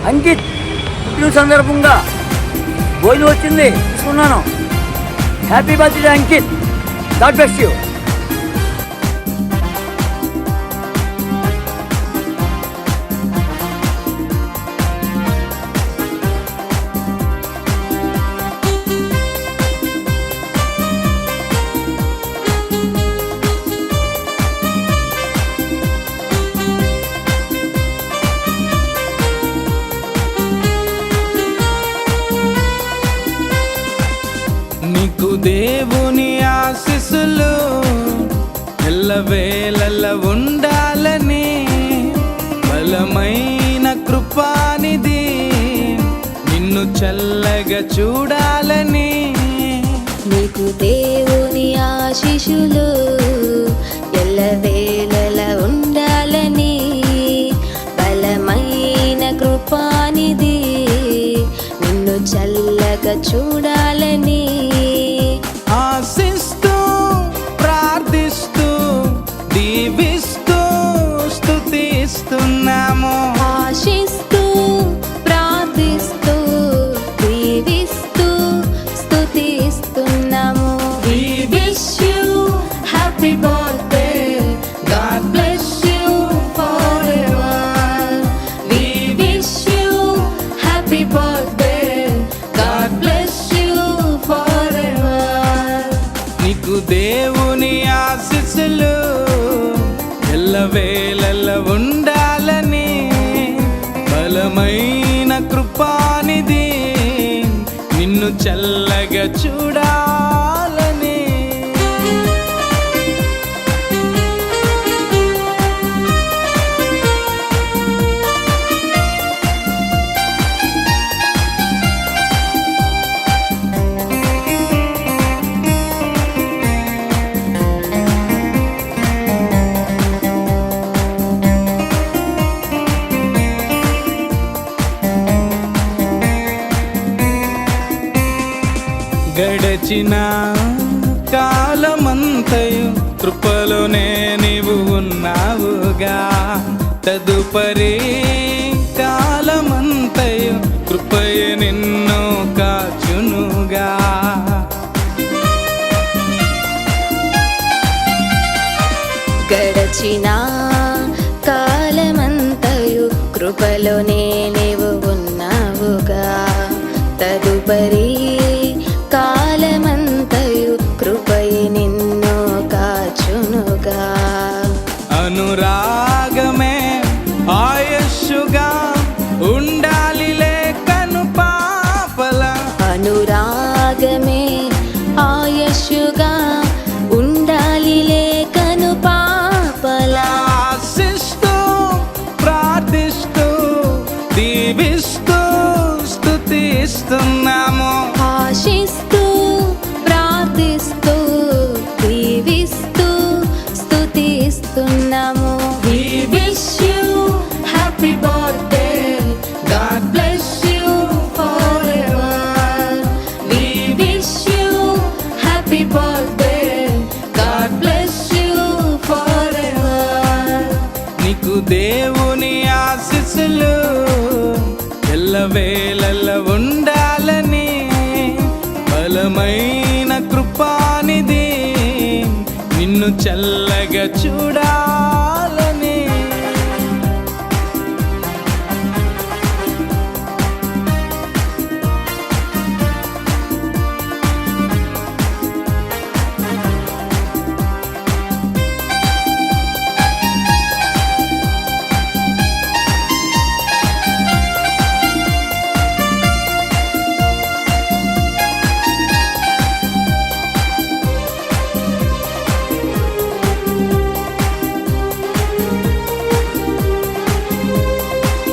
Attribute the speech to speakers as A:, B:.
A: అంకిత్ పుట్టిన సందర్భంగా భోజనం వచ్చింది, తీసుకున్నాను. Happy birthday Ankit, God bless you.
B: నీకు దేవుని ఆశీస్సులు ఎల్లవేళల ఉండాలని, బలమైన కృపానిధి నిన్ను చల్లగా చూడాలని.
C: నీకు దేవుని ఆశీస్సులు ఎల్లవేళల ఉండాలని, బలమైన కృపానిధి నిన్ను చల్లగా చూడాలని.
B: ఆశిస్తూ ప్రార్థిస్తూ దీవిస్తూ స్తుతిస్తున్నాము.
C: ఆశిస్తూ ప్రార్థిస్తూ దీవిస్తూ స్తుతిస్తున్నాము. We wish you happy birthday, God bless you forever. We wish you happy birthday, God bless you forever.
B: నీకు దేవుని ఆశీస్సులు ఎల్లవేళల ఉండాలని, బలమైన కృపానిధి నిన్ను చల్లగా చూడాలని. గడచిన కాలమంతయు కృపలోనే నీవు ఉన్నావుగా, తదుపరి కాలమంతయు కృపయే నిన్ను కాచునుగా.
C: గడచిన కాలమంతయు కృపలోనే నీవు ఉన్నావుగా, తదుపరి కాలమంతయు కృపయే నిన్ను కాచునుగా.
B: అనురాగమే ఆయుష్గా ఉండాలి లేకను పాపల,
C: అనురాగమే ఆయుష్గా ఉండాలి లేకను పాపలా.
B: ఆశిస్తూ ప్రార్థిస్తూ దీవిస్తూ స్తుతిస్తున్నాము.
C: ఆశిస్తూ ప్రార్థిస్తూ దీవిస్తూ స్తుతిస్తున్నాము. We wish you happy birthday, God bless you forever. We wish you happy birthday, God bless you forever.
B: నీకు దేవుని ఆశీస్సులు ఎల్లవేళల ఉండాలని, బలమైన కృపానిధి నిన్ను చల్లగా చూడాలని.